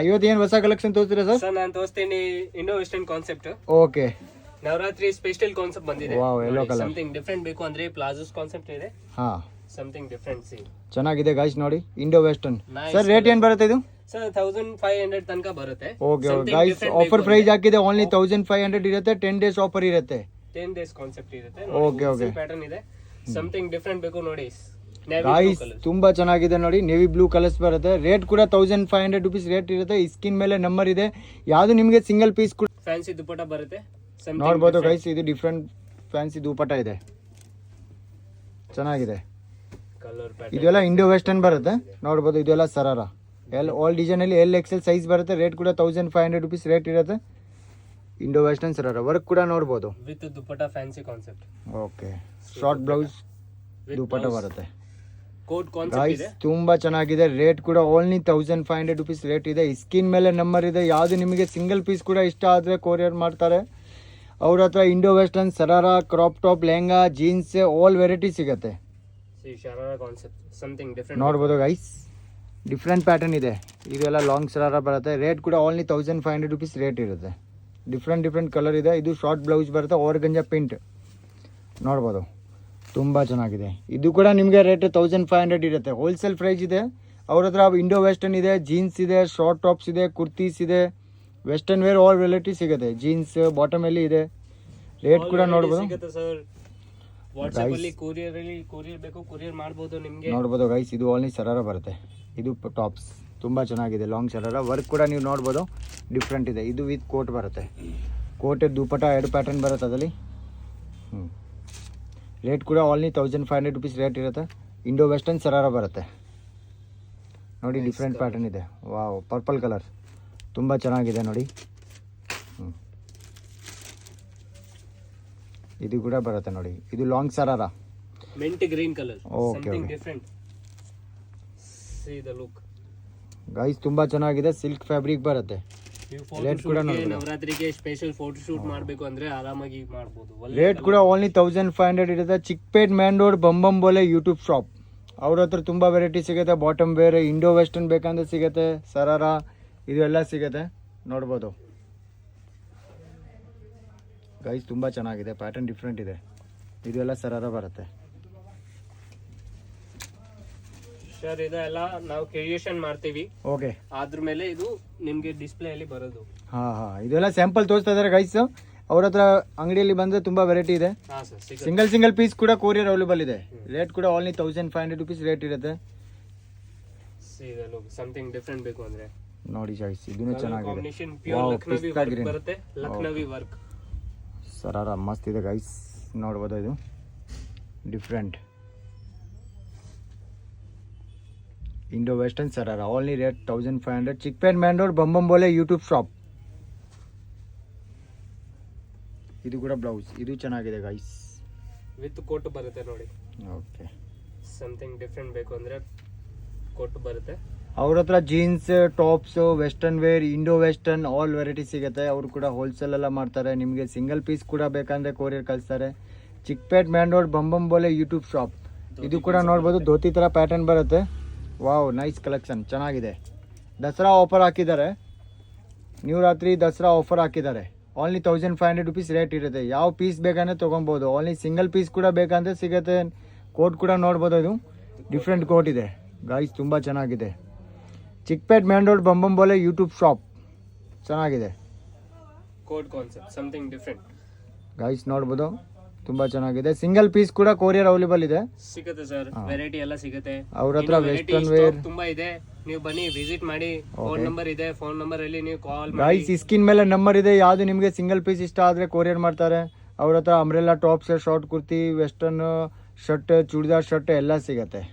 ಇವತ್ತು ಏನು ಹೊಸ ಕಲೆಕ್ಷನ್ ತೋರಿಸ್ತೀರಾ ಸರ್? ಸರ್ ನಾನು ತೋರಿಸ್ತೀನಿ Indo western concept. Okay, Navratri special concept ಬಂದಿದೆ. Wow, yellow colour. Something different ಬೇಕು ಅಂದ್ರೆ ಪ್ಲಾಜೋಸ್ ಕಾನ್ಸೆಪ್ಟ್ ಇದೆ. ಹಾ, ಸಮಥಿಂಗ್ ಡಿಫರೆಂಟ್ ಸಿ ಚೆನ್ನಾಗಿದೆ ಗೈಸ್ ನೋಡಿ, ಇಂಡೋ ವೆಸ್ಟರ್ನ್. ಸರ್ ರೇಟ್ ಏನು ಬರುತ್ತೆ ಇದು? ಸರ್ 1500 ತನಕ ಬರುತ್ತೆ. ಓಕೆ ಗೈಸ್, ಆಫರ್ ಪ್ರೈಸ್ ಹಾಕಿದೆ, ಓನ್ಲಿ 1500 ಇರುತ್ತೆ. 10 ಡೇಸ್ ಆಫರ್ ಇರುತ್ತೆ. 10 ಡೇಸ್ ಕಾನ್ಸೆಪ್ಟ್ ಇರುತ್ತೆ. ಓಕೆ ಪ್ಯಾಟರ್ನ್ ಇದೆ. ಸಮಥಿಂಗ್ ಡಿಫರೆಂಟ್ ಬೇಕು ನೋಡಿ ಗೈಸ್, ತುಂಬಾ ಚೆನ್ನಾಗಿದೆ ನೋಡಿ, ನೇವಿ ಬ್ಲೂ ಕಲರ್ಸ್ ಬರುತ್ತೆ. ರೇಟ್ ಕೂಡ 1500 ರುಪೀಸ್ ರೇಟ್ ಇರುತ್ತೆ. ಈ ಸ್ಕಿನ್ ಮೇಲೆ ನಂಬರ್ ಇದೆ. ಯಾವುದು ನಿಮಗೆ ಸಿಂಗಲ್ ಪೀಸ್ ಕೂಡ ಫ್ಯಾನ್ಸಿ ದುಪಟ್ಟ ಬರುತ್ತೆ. ನೋಡ್ಬೋದು ಗೈಸ್, ಇದು ಡಿಫ್ರೆಂಟ್ ಫ್ಯಾನ್ಸಿ ದುಪಟ್ಟ ಇದೆ, ಚೆನ್ನಾಗಿದೆ. ಕಲರ್ ಇದೆಲ್ಲ ಇಂಡೋ ವೆಸ್ಟರ್ನ್ ಬರುತ್ತೆ, ನೋಡ್ಬೋದು. ಇದೆಲ್ಲ ಸರಾರ ಆಲ್ ಡಿಸೈನ್ ಅಲ್ಲಿ XL ಸೈಜ್ ಬರುತ್ತೆ. ರೇಟ್ ಕೂಡ 1500 ರುಪೀಸ್ ರೇಟ್ ಇರುತ್ತೆ. ಇಂಡೋ ವೆಸ್ಟರ್ನ್ ಸರಾರ ವರ್ಕ್ ಕೂಡ ನೋಡ್ಬೋದು with dupatta fancy concept. Okay, short blouse dupatta ಬರುತ್ತೆ. ಕೋಟ್ ಕಾನ್ಸೆಪ್ಟ್ ಗೈಸ್ ಇದೆ. ತುಂಬಾ ಚೆನ್ನಾಗಿದೆ. ರೇಟ್ ಕೂಡ ಓನ್ಲಿ 1500 ರುಪೀಸ್ ರೇಟ್ ಇದೆ. ಸ್ಕಿನ್ ಮೇಲೆ ನಂಬರ್ ಇದೆ. ಯಾವುದು ನಿಮಗೆ ಸಿಂಗಲ್ ಪೀಸ್ ಕೂಡ ಇಷ್ಟ ಆದರೆ ಕೊರಿಯರ್ ಮಾಡ್ತಾರೆ. ಅವ್ರ ಹತ್ರ Indo western, sharara, crop top, lehenga, jeans all variety ಸಿಗುತ್ತೆ. ಶರಾರಾ ಕಾನ್ಸೆಪ್ಟ್ ಸಮಥಿಂಗ್ ಡಿಫರೆಂಟ್ ನೋಡ್ಬೋದು ಗೈಸ್, ಡಿಫ್ರೆಂಟ್ ಪ್ಯಾಟರ್ನ್ ಇದೆ. ಇದೆಲ್ಲ ಲಾಂಗ್ ಸರಾರ ಬರುತ್ತೆ. ರೇಟ್ ಕೂಡ ಓನ್ಲಿ 1500 ರುಪೀಸ್ ರೇಟ್ ಇರುತ್ತೆ. ಡಿಫ್ರೆಂಟ್ ಕಲರ್ ಇದೆ. ಇದು ಶಾರ್ಟ್ ಬ್ಲೌಸ್ ಬರುತ್ತೆ, ಆರ್ಗಂಜಾ ಪ್ರಿಂಟ್ ನೋಡ್ಬೋದು, ತುಂಬ ಚೆನ್ನಾಗಿದೆ. ಇದು ಕೂಡ ನಿಮಗೆ ರೇಟ್ 1500 ಇರುತ್ತೆ. ಹೋಲ್ಸೇಲ್ ಪ್ರೈಸ್ ಇದೆ. ಅವ್ರ ಹತ್ರ ಇಂಡೋ ವೆಸ್ಟರ್ನ್ ಇದೆ, ಜೀನ್ಸ್ ಇದೆ, ಶಾರ್ಟ್ ಟಾಪ್ಸ್ ಇದೆ, ಕುರ್ತೀಸ್ ಇದೆ, ವೆಸ್ಟರ್ನ್ ವೇರ್ ಆಲ್ ವೆರೈಟಿ ಸಿಗುತ್ತೆ. ಜೀನ್ಸ್ ಬಾಟಮ್ ಅಲ್ಲಿ ಇದೆ. ರೇಟ್ ಕೂಡ ನೋಡ್ಬೋದು ಸರ್. ವಾಟ್ಸ್ಆಪ್ ಅಲ್ಲಿ ಕೊರಿಯರ್ ಬೇಕು, ಕೊರಿಯರ್ ಮಾಡ್ಬೋದು ನಿಮಗೆ. ನೋಡ್ಬೋದು ಗೈಸ್, ಇದು ಓನ್ಲಿ ಸರಾರ ಬರುತ್ತೆ. ಇದು ಟಾಪ್ಸ್ ತುಂಬ ಚೆನ್ನಾಗಿದೆ, ಲಾಂಗ್ ಸರಾರ. ವರ್ಕ್ ಕೂಡ ನೀವು ನೋಡ್ಬೋದು, ಡಿಫ್ರೆಂಟ್ ಇದೆ. ಇದು ವಿತ್ ಕೋಟ್ ಬರುತ್ತೆ. ಕೋಟ್ ದುಪಟ್ಟ 2 ಪ್ಯಾಟರ್ನ್ ಬರುತ್ತೆ ಅದರಲ್ಲಿ. ರೇಟ್ ಕೂಡ ಓನ್ಲಿ 1500 ರುಪೀಸ್ ರೇಟ್ ಇರುತ್ತೆ. ಇಂಡೋ ವೆಸ್ಟರ್ನ್ ಸರಾರ ಬರುತ್ತೆ ನೋಡಿ, ಡಿಫ್ರೆಂಟ್ ಪ್ಯಾಟರ್ನ್ ಇದೆ. ವಾವ್, ಪರ್ಪಲ್ ಕಲರ್ ತುಂಬ ಚೆನ್ನಾಗಿದೆ ನೋಡಿ. ಇದು ಕೂಡ ಬರುತ್ತೆ ನೋಡಿ, ಇದು long sharara, mint green colour. Okay, something different. C the look guys, ತುಂಬ ಚೆನ್ನಾಗಿದೆ. ಸಿಲ್ಕ್ ಫ್ಯಾಬ್ರಿಕ್ ಬರುತ್ತೆ. ರೇಟ್ ಕೂಡ ನವರಾತ್ರಿಗೆ ಸ್ಪೆಷಲ್ ಫೋಟೋ ಶೂಟ್ ಮಾಡಬೇಕು ಅಂದ್ರೆ ಆರಾಮಾಗಿ ಮಾಡಬಹುದು. ರೇಟ್ ಕೂಡ ಓನ್ಲಿ 1500 ಇರುತ್ತೆ. Chickpet main road, Bambambole YouTube shop. ಅವ್ರ ಹತ್ರ ತುಂಬ ವೆರೈಟಿ ಸಿಗುತ್ತೆ. ಬಾಟಮ್ ವೇರ್, ಇಂಡೋ ವೆಸ್ಟರ್ನ್ ಬೇಕಂದ್ರೆ ಸಿಗುತ್ತೆ, ಸರಾರ ಇದು ಎಲ್ಲ ಸಿಗುತ್ತೆ, ನೋಡ್ಬೋದು ಗೈಸ್. ತುಂಬ ಚೆನ್ನಾಗಿದೆ, ಪ್ಯಾಟರ್ನ್ ಡಿಫ್ರೆಂಟ್ ಇದೆ. ಇದೆಲ್ಲ ಸರಾರ ಬರುತ್ತೆ ಸರ್. ಇದೆಲ್ಲ ನಾವು ಕ್ರಿಯೇಷನ್ ಮಾಡ್ತೀವಿ. ಓಕೆ, ಅದ್ರ ಮೇಲೆ ಇದು ನಿಮ್ಗೆ ಡಿಸ್ಪ್ಲೇ ಅಲ್ಲಿ ಬರೋದು. ಇದೆಲ್ಲ ಸ್ಯಾಂಪಲ್ ತೋರಿಸ್ತಾ ಇದ್ದಾರೆ ಗೈಸ್. ಅವ್ರ ಹತ್ರ ಅಂಗಡಿಯಲ್ಲಿ ಬಂದ್ರೆ ತುಂಬಾ ವೆರೈಟಿ ಇದೆ. ಸಿಂಗಲ್ ಪೀಸ್ ಕೂಡ ಕೊರಿಯರ್ ಅವೈಲೇಬಲ್ ಇದೆ. ರೇಟ್ ಕೂಡ ಓನ್ಲಿ 1500 ರುಪೀಸ್ ರೇಟ್ ಇರುತ್ತೆ. ಸಮಥಿಂಗ್ ಡಿಫರೆಂಟ್ ಬೇಕು ಅಂದ್ರೆ ನೋಡಿ ಗೈಸ್, ಇದನ್ನು ಚೆನ್ನಾಗಿದೆ. ಕಾಂಬಿನೇಷನ್ ಪ್ಯೂರ್ ಲಕ್ನವಿ ವರ್ಕ್ ಬರುತ್ತೆ. ಲಕ್ನವಿ ವರ್ಕ್ ಸರಾರ ಮಸ್ತ್ ಇದೆ ಗೈಸ್, ನೋಡ್ಬೋದು. ಇದು different Indo western sharara, only rate 1500. Chickpet main road, Bambambole YouTube shop. ಇದು ಕೂಡ ಬ್ಲೌಸ್, ಇದು ಚೆನ್ನಾಗಿದೆ ಗೈಸ್, ವಿತ್ ಕೋಟ್ ಬರುತ್ತೆ ನೋಡಿ. ಓಕೆ, ಸಮಥಿಂಗ್ ಡಿಫರೆಂಟ್ ಬೇಕು ಅಂದ್ರೆ ಕೋಟ್ ಬರುತ್ತೆ. ಅವ್ರ ಹತ್ರ jeans, tops, western wear, Indo western all variety ಸಿಗುತ್ತೆ. ಅವರು ಕೂಡ ಹೋಲ್ಸೇಲ್ ಎಲ್ಲ ಮಾಡ್ತಾರೆ. ನಿಮಗೆ ಸಿಂಗಲ್ ಪೀಸ್ ಕೂಡ ಬೇಕಂದ್ರೆ ಕೊರಿಯರ್ ಕಳಿಸ್ತಾರೆ. Chickpet main road, Bambambole YouTube shop. ಇದು ಕೂಡ ನೋಡ್ಬೋದು, ಧೋತಿ ಥರ ಪ್ಯಾಟರ್ನ್ ಬರುತ್ತೆ. ವಾವ್, ನೈಸ್ ಕಲೆಕ್ಷನ್, ಚೆನ್ನಾಗಿದೆ. ದಸರಾ ಆಫರ್ ಹಾಕಿದ್ದಾರೆ, ನ್ಯೂ ರಾತ್ರಿ ದಸರಾ ಆಫರ್ ಹಾಕಿದ್ದಾರೆ. ಓನ್ಲಿ 1500 ರುಪೀಸ್ ರೇಟ್ ಇರುತ್ತೆ. ಯಾವ ಪೀಸ್ ಬೇಕಂದ್ರೆ ತೊಗೊಬೋದು. ಓನ್ಲಿ ಸಿಂಗಲ್ ಪೀಸ್ ಕೂಡ ಬೇಕಂದ್ರೆ ಸಿಗುತ್ತೆ. ಕೋಟ್ ಕೂಡ ನೋಡ್ಬೋದು, ಇದು ಡಿಫ್ರೆಂಟ್ ಕೋಟ್ ಇದೆ ಗಾಯ್ಸ್, ತುಂಬ ಚೆನ್ನಾಗಿದೆ. Chickpet main road, Bambambole YouTube shop, ಚೆನ್ನಾಗಿದೆ. Coat concept something different guys, ನೋಡ್ಬೋದು, ತುಂಬ ಚೆನ್ನಾಗಿದೆ. ಸಿಂಗಲ್ ಪೀಸ್ ಕೂಡ ಕೊರಿಯರ್ ಅವೈಲೇಬಲ್ ಇದೆ, ಸಿಗುತ್ತೆ ಸರ್. ವೆರೈಟಿ ಎಲ್ಲ ಸಿಗುತ್ತೆ ಅವ್ರ ಹತ್ರ. ವೆಸ್ಟರ್ನ್ ವೇರ್ ತುಂಬಾ ಇದೆ, ನೀವು ಬನ್ನಿ ವಿಸಿಟ್ ಮಾಡಿ. ಫೋನ್ ನಂಬರ್ ಇದೆ, ಫೋನ್ ನಂಬರ್ ಅಲ್ಲಿ ನೀವು ಕಾಲ್ ಮಾಡಿ. ಗೈಸ್, ಸ್ಕಿನ್ ಮೇಲೆ ನಂಬರ್ ಇದೆ. ಯಾವುದು ನಿಮಗೆ ಸಿಂಗಲ್ ಪೀಸ್ ಇಷ್ಟ ಆದರೆ ಕೊರಿಯರ್ ಮಾಡ್ತಾರೆ. ಅವ್ರ ಹತ್ರ umbrella tops, short kurti, western shirt, churidar shirt ಎಲ್ಲ ಸಿಗುತ್ತೆ.